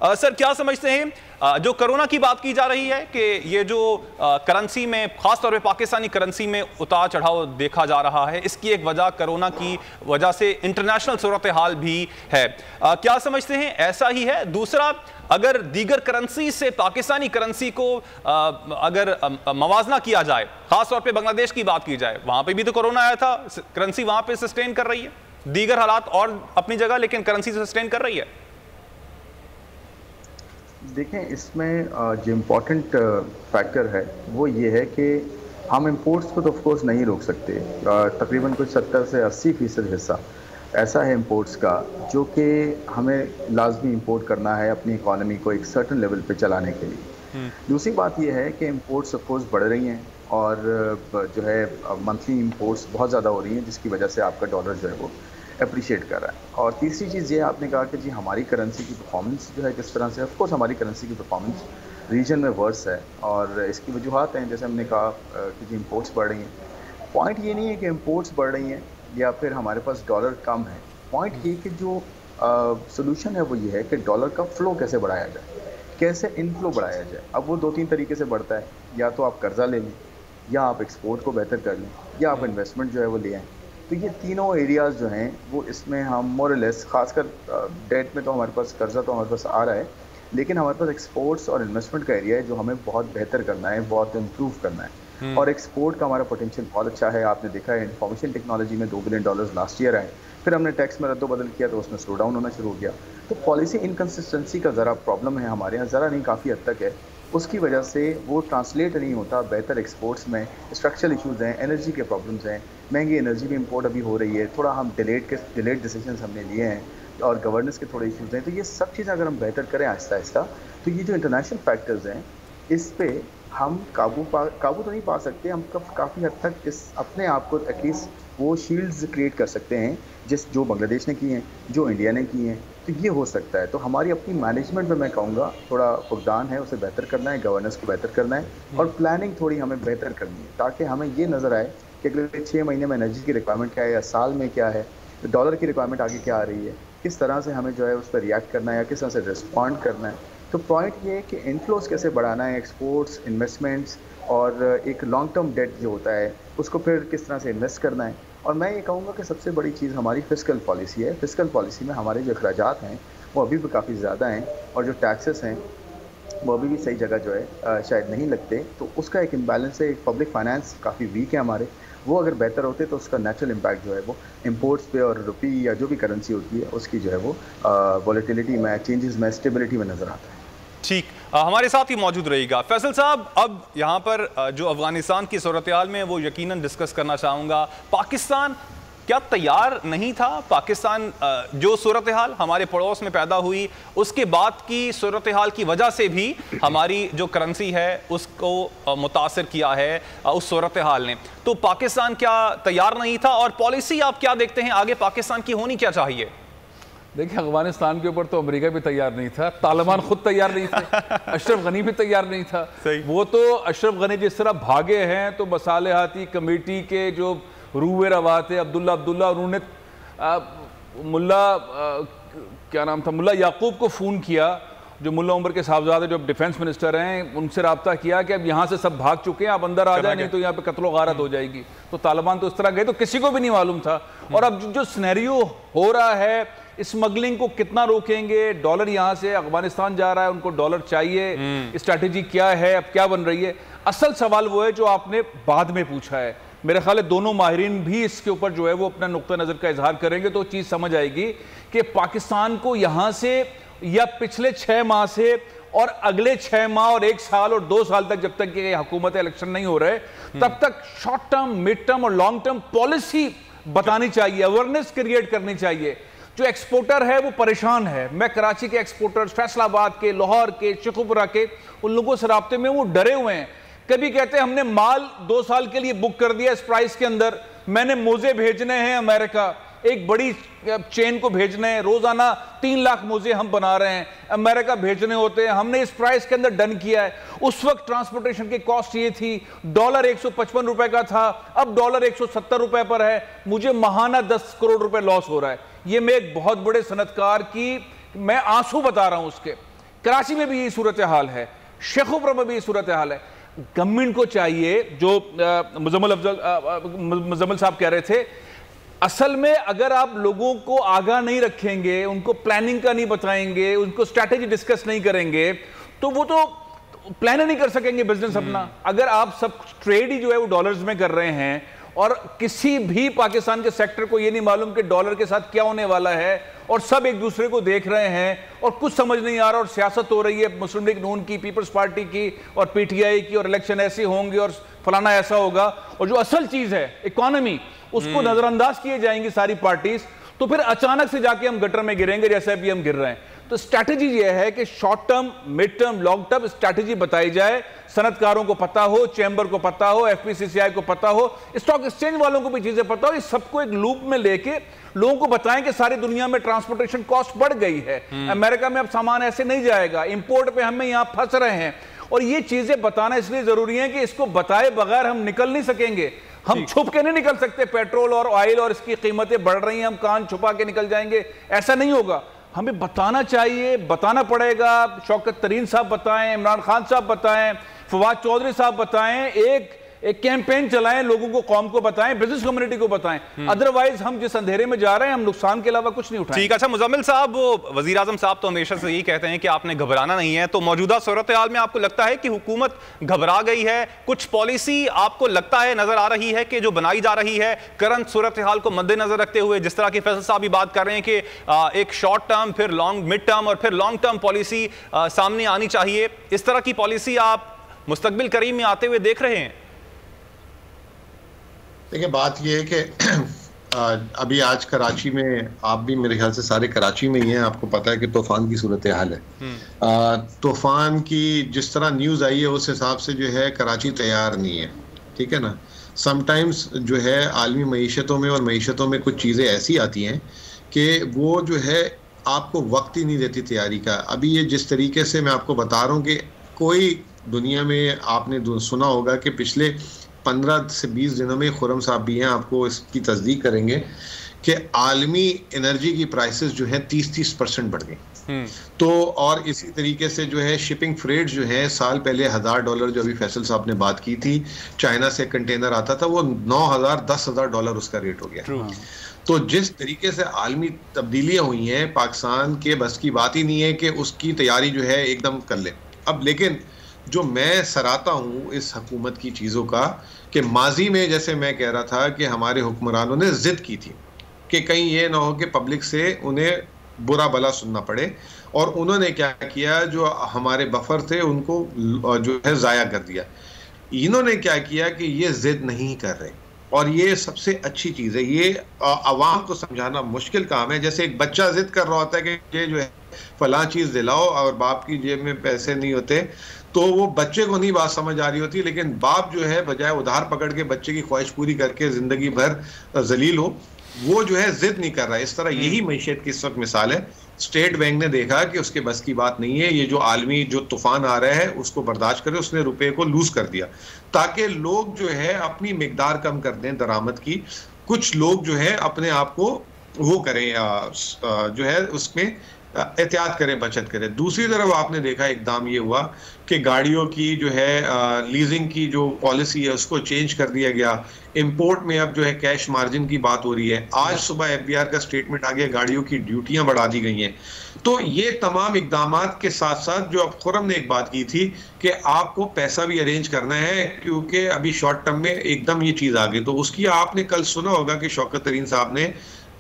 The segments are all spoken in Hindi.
सर क्या समझते हैं जो कोरोना की बात की जा रही है कि ये जो करेंसी में खासतौर पे पाकिस्तानी करेंसी में उतार चढ़ाव देखा जा रहा है, इसकी एक वजह कोरोना की वजह से इंटरनेशनल सूरत हाल भी है। क्या समझते हैं ऐसा ही है? दूसरा, अगर दीगर करेंसी से पाकिस्तानी करेंसी को अगर मवाजना किया जाए, खासतौर पे बांग्लादेश की बात की जाए, वहां पे भी तो कोरोना आया था, करेंसी वहां पे सस्टेन कर रही है, दीगर हालात और अपनी जगह लेकिन करेंसी सस्टेन कर रही है। देखें, इसमें जो इम्पोर्टेंट फैक्टर है वो ये है कि हम इंपोर्ट्स को तो ऑफ कोर्स नहीं रोक सकते। तकरीबन कुछ 70 से 80% हिस्सा ऐसा है इंपोर्ट्स का जो कि हमें लाजमी इंपोर्ट करना है अपनी इकॉनमी को एक सर्टन लेवल पे चलाने के लिए। दूसरी बात यह है कि इंपोर्ट्स ऑफ कोर्स बढ़ रही हैं और जो है मंथली इंपोर्ट्स बहुत ज़्यादा हो रही हैं, जिसकी वजह से आपका डॉलर जो है वो अप्रिशिएट कर रहा है। और तीसरी चीज़ ये आपने कहा कि जी हमारी करेंसी की परफॉर्मेंस जो है किस तरह से, ऑफ कोर्स हमारी करेंसी की परफॉर्मेंस रीजन में वर्स है और इसकी वजूहत हैं, जैसे हमने कहा कि जी इंपोर्ट्स बढ़ रही हैं। पॉइंट ये नहीं है कि इंपोर्ट्स बढ़ रही हैं या फिर हमारे पास डॉलर कम है। पॉइंट ये कि जो सोल्यूशन है वो ये है कि डॉलर का फ्लो कैसे बढ़ाया जाए, कैसे इनफ्लो बढ़ाया जाए। अब वो 2-3 तरीके से बढ़ता है, या तो आप कर्जा ले लें, या आप एक्सपोर्ट को बेहतर कर लें, या आप इन्वेस्टमेंट जो है वो ले आएँ। तो ये तीनों एरियाज़ जो हैं वो इसमें हम मोर और लेस, खासकर डेट में तो हमारे पास कर्जा तो हमारे पास आ रहा है, लेकिन हमारे पास एक्सपोर्ट्स और इन्वेस्टमेंट का एरिया है जो हमें बहुत बेहतर करना है, बहुत इम्प्रूव करना है। और एक्सपोर्ट का हमारा पोटेंशियल बहुत अच्छा है। आपने देखा है इंफॉर्मेशन टेक्नोलॉजी में $2 बिलियन लास्ट ईयर आए, फिर हमने टैक्स में रद्दोबदल किया तो उसमें स्लो डाउन होना शुरू हो गया। तो पॉलिसी इनकन्सिस्टेंसी का ज़रा प्रॉब्लम है हमारे यहाँ, ज़रा नहीं काफ़ी हद तक है। उसकी वजह से वो ट्रांसलेट नहीं होता बेहतर एक्सपोर्ट्स में। स्ट्रक्चरल इश्यूज़ हैं, एनर्जी के प्रॉब्लम्स हैं, महंगी एनर्जी भी इंपोर्ट अभी हो रही है, थोड़ा हम डिलेड डिसीजंस हमने लिए हैं और गवर्नेंस के थोड़े इश्यूज़ हैं। तो ये सब चीज़ें अगर हम बेहतर करें आहिस्ता आहिस्ता, तो ये जो इंटरनेशनल फैक्टर्स हैं इस पे हम काबू तो नहीं पा सकते, हम काफ़ी हद तक इस अपने आप को एटलीस्ट वो शील्ड्स क्रिएट कर सकते हैं जो बांग्लादेश ने की हैं, जो इंडिया ने की हैं। तो ये हो सकता है। तो हमारी अपनी मैनेजमेंट में मैं कहूँगा थोड़ा फुकदान है, उसे बेहतर करना है, गवर्नेंस को बेहतर करना है और प्लानिंग थोड़ी हमें बेहतर करनी है, ताकि हमें ये नज़र आए कि अगले 6 महीने में एनर्जी की रिक्वायरमेंट क्या है या साल में क्या है, डॉलर की रिक्वायरमेंट आगे क्या आ रही है, किस तरह से हमें जो है उस पर रिएक्ट करना है या किस तरह से रिस्पॉन्ड करना है। तो पॉइंट ये है कि इनफ्लोज कैसे बढ़ाना है, एक्सपोर्ट्स, इन्वेस्टमेंट्स और एक लॉन्ग टर्म डेट जो होता है उसको फिर किस तरह से इन्वेस्ट करना है। और मैं ये कहूँगा कि सबसे बड़ी चीज़ हमारी फिस्कल पॉलिसी है। फिस्कल पॉलिसी में हमारे जो अखराजात हैं वो अभी भी काफ़ी ज़्यादा हैं और जो टैक्सेस हैं वो अभी भी सही जगह जो है शायद नहीं लगते। तो उसका एक इम्बैलेंस है, एक पब्लिक फाइनेंस काफ़ी वीक है हमारे। वो अगर बेहतर होते तो उसका नेचुरल इम्पैक्ट जो है वो इंपोर्ट्स पे और रुपी या जो भी करेंसी होती है उसकी जो है वो वॉलेटिलिटी में, चेंजेस में, स्टेबिलिटी में नज़र आता है। ठीक, हमारे साथ ही मौजूद रहेगा फैसल साहब। अब यहाँ पर जो अफगानिस्तान की सूरत हाल में वो यकीनन डिस्कस करना चाहूँगा। पाकिस्तान क्या तैयार नहीं था? पाकिस्तान जो सूरत हाल हमारे पड़ोस में पैदा हुई उसके बाद की सूरत हाल की वजह से भी हमारी जो करेंसी है उसको मुतासर किया है उस सूरत हाल ने। तो पाकिस्तान क्या तैयार नहीं था और पॉलिसी आप क्या देखते हैं आगे पाकिस्तान की होनी क्या चाहिए? देखिए, अफगानिस्तान के ऊपर तो अमेरिका भी तैयार नहीं था, तालिबान खुद तैयार नहीं थे, अशरफ गनी भी तैयार नहीं था। वो तो अशरफ गनी जिस तरह भागे हैं तो मसालेहाती कमेटी के जो रूवे रवा थे अब्दुल्ला उन्होंने क्या नाम था, मुल्ला याकूब को फ़ोन किया, जो मुल्ला उमर के साहबजादे जो डिफेंस मिनिस्टर हैं, उनसे रब्ता किया कि अब यहाँ से सब भाग चुके हैं, आप अंदर आ जाए, नहीं तो यहाँ पे कत्लो गारत हो जाएगी। तो तालिबान तो इस तरह गए तो किसी को भी नहीं मालूम था। और अब जो सिनेरियो हो रहा है, स्मगलिंग को कितना रोकेंगे, डॉलर यहाँ से अफगानिस्तान जा रहा है, उनको डॉलर चाहिए, स्ट्रैटेजी क्या है, अब क्या बन रही है? असल सवाल वो है जो आपने बाद में पूछा है। मेरे ख्याल है दोनों माहिरीन भी इसके ऊपर जो है वो अपना नुक्ता नज़र का इजहार करेंगे तो चीज़ समझ आएगी कि पाकिस्तान को यहाँ से या पिछले 6 माह से और अगले 6 माह और 1 साल और 2 साल तक, जब तक ये हुकूमत इलेक्शन नहीं हो रहे, तब तक शॉर्ट टर्म, मिड टर्म और लॉन्ग टर्म पॉलिसी बतानी चाहिए, अवेयरनेस क्रिएट करनी चाहिए। जो एक्सपोर्टर है वो परेशान है। मैं कराची के एक्सपोर्टर्स, फैसलाबाद के, लाहौर के, शेखुपुरा के, उन लोगों से राब्ते में, वो डरे हुए हैं। कभी कहते हैं हमने माल 2 साल के लिए बुक कर दिया इस प्राइस के अंदर, मैंने मोजे भेजने हैं अमेरिका, एक बड़ी चेन को भेजने हैं, रोजाना 3 लाख मोजे हम बना रहे हैं, अमेरिका भेजने होते हैं, हमने इस प्राइस के अंदर डन किया है। उस वक्त ट्रांसपोर्टेशन की कॉस्ट ये थी, डॉलर 155 रुपए का था, अब डॉलर 170 रुपए पर है, मुझे माहाना 10 करोड़ रुपए लॉस हो रहा है। ये मैं एक बहुत बड़े सनतकार की मैं आंसू बता रहा हूं उसके कराची में भी यही सूरत हाल है, शेखुपुरा में भी यही सूरत हाल है। गवर्नमेंट को चाहिए, जो मुजम्मिल साहब कह रहे थे, असल में अगर आप लोगों को आगाह नहीं रखेंगे, उनको प्लानिंग का नहीं बताएंगे, उनको स्ट्रैटेजी डिस्कस नहीं करेंगे, तो वो तो प्लान नहीं कर सकेंगे बिजनेस अपना। अगर आप सब ट्रेड ही जो है वो डॉलर्स में कर रहे हैं और किसी भी पाकिस्तान के सेक्टर को ये नहीं मालूम कि डॉलर के साथ क्या होने वाला है, और सब एक दूसरे को देख रहे हैं और कुछ समझ नहीं आ रहा, और सियासत हो रही है मुस्लिम लीग नून की, पीपल्स पार्टी की और पीटीआई की, और इलेक्शन ऐसे होंगे और फलाना ऐसा होगा, और जो असल चीज है इकोनॉमी उसको नजरअंदाज किए जाएंगी सारी पार्टीज, तो फिर अचानक से जाके हम गटर में गिरेंगे जैसे अभी हम गिर रहे हैं। तो स्ट्रैटेजी ये है कि short term, mid term, long term strategy बताई जाए, सनतकारों को पता हो, चैम्बर को पता हो, एफपीसीसीआई को पता हो, स्टॉक एक्सचेंज वालों को भी चीजें पता हो, इस सबको एक लूप में लेके लोगों को बताएं कि सारी दुनिया में ट्रांसपोर्टेशन कॉस्ट बढ़ गई है, अमेरिका में अब सामान ऐसे नहीं जाएगा, इंपोर्ट पे हमें यहां फंस रहे हैं। और ये चीजें बताना इसलिए जरूरी है कि इसको बताए बगैर हम निकल नहीं सकेंगे, हम छुप के नहीं निकल सकते। पेट्रोल और ऑयल और इसकी कीमतें बढ़ रही हैं, हम कान छुपा के निकल जाएंगे, ऐसा नहीं होगा। हमें बताना चाहिए, बताना पड़ेगा। शौकत तरीन साहब बताएं, इमरान खान साहब बताएं, फवाद चौधरी साहब बताएं, एक कैंपेन चलाएं, लोगों को, कौम को बताएं, बिजनेस कम्युनिटी को बताएं। अदरवाइज हम जिस अंधेरे में जा रहे हैं हम नुकसान के अलावा कुछ नहीं उठाएंगे। ठीक, अच्छा मुजम्मिल साहब, वजीर आजम साहब तो हमेशा से यही कहते हैं कि आपने घबराना नहीं है, तो मौजूदा सूरत हाल में आपको लगता है कि हुकूमत घबरा गई है? कुछ पॉलिसी आपको लगता है नजर आ रही है कि जो बनाई जा रही है करंट सूरत हाल को मद्देनजर रखते हुए, जिस तरह के फैसल साहब भी बात कर रहे हैं कि एक शॉर्ट टर्म, फिर लॉन्ग, मिड टर्म और फिर लॉन्ग टर्म पॉलिसी सामने आनी चाहिए, इस तरह की पॉलिसी आप मुस्तकबिल करीब में आते हुए देख रहे हैं? देखिए, बात यह है कि अभी आज कराची में, आप भी मेरे ख्याल से सारे कराची में ही हैं, आपको पता है कि तूफान की सूरत हाल है। तूफान की जिस तरह न्यूज़ आई है उस हिसाब से जो है कराची तैयार नहीं है, ठीक है ना। समटाइम्स जो है आलमी मईशतों में और मईशतों में कुछ चीज़ें ऐसी आती हैं कि वो जो है आपको वक्त ही नहीं देती तैयारी का। अभी ये जिस तरीके से मैं आपको बता रहा हूँ कि कोई दुनिया में आपने सुना होगा कि पिछले 15 से 20 दिनों में, खुरम साहब भी हैं, आपको इसकी तस्दीक करेंगे कि आलमी एनर्जी की प्राइसेस जो है 30% बढ़ गई। तो और इसी तरीके से जो है शिपिंग फ्रेट जो है, साल पहले $1000 जो अभी फैसल साहब ने बात की थी, चाइना से कंटेनर आता था, वो $9000 $10,000 उसका रेट हो गया। तो जिस तरीके से आलमी तब्दीलियां हुई हैं, पाकिस्तान के बस की बात ही नहीं है कि उसकी तैयारी जो है एकदम कर ले। अब लेकिन जो मैं सराहता हूँ इस हुकूमत की चीज़ों का, कि माजी में जैसे मैं कह रहा था कि हमारे हुक्मरानों ने जिद की थी कि कहीं ये ना हो कि पब्लिक से उन्हें बुरा भला सुनना पड़े, और उन्होंने क्या किया, जो हमारे बफर थे उनको जो है ज़ाया कर दिया। इन्होंने क्या किया कि ये जिद नहीं कर रहे, और ये सबसे अच्छी चीज़ है। ये आवाम को समझाना मुश्किल काम है। जैसे एक बच्चा जिद कर रहा होता है कि ये जो है फलां चीज़ दिलाओ, और बाप की जेब में पैसे नहीं होते, तो वो बच्चे को नहीं बात समझ आ रही होती, लेकिन बाप जो है बजाय उधार पकड़ के बच्चे की ख्वाहिश पूरी करके ज़िंदगी भर जलील हो, वो जो है जिद नहीं कर रहा है। इस तरह यही मैशियत की इस वक्त मिसाल है। स्टेट बैंक ने देखा कि उसके बस की बात नहीं है, ये जो आलमी जो तूफान आ रहा है उसको बर्दाश्त करे, उसने रुपए को लूज कर दिया ताकि लोग जो है अपनी मिकदार कम कर दें दरामद की। कुछ लोग जो है अपने आप को वो करें, जो है उसमें एहतियात करें, बचत करें। दूसरी तरफ आपने देखा इकदाम ये हुआ कि गाड़ियों की जो है लीजिंग की जो पॉलिसी है उसको चेंज कर दिया गया। इंपोर्ट में अब जो है कैश मार्जिन की बात हो रही है। आज सुबह FBR का स्टेटमेंट आ गया, गाड़ियों की ड्यूटियां बढ़ा दी गई हैं। तो ये तमाम इकदामात के साथ साथ जो अब खुरम ने एक बात की थी कि आपको पैसा भी अरेंज करना है, क्योंकि अभी शॉर्ट टर्म में एकदम ये चीज़ आ गई। तो उसकी आपने कल सुना होगा कि शौकत तरीन साहब ने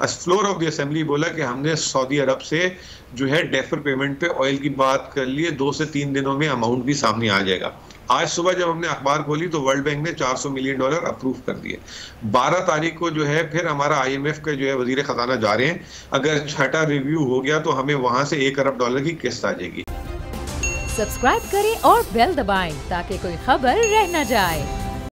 फ्लोर ऑफ द असेंबली बोला कि हमने सऊदी अरब से जो है डेफर पेमेंट पे ऑयल की बात कर ली है, 2 से 3 दिनों में अमाउंट भी सामने आ जाएगा। आज सुबह जब हमने अखबार खोली तो वर्ल्ड बैंक ने $400 मिलियन अप्रूव कर दिए। 12 तारीख को जो है फिर हमारा IMF के जो है वजीर खजाना जा रहे हैं। अगर छठा रिव्यू हो गया तो हमें वहां से $1 अरब की किस्त आ जाएगी। सब्सक्राइब करें और बेल दबाएं ताकि कोई खबर रह न जाए।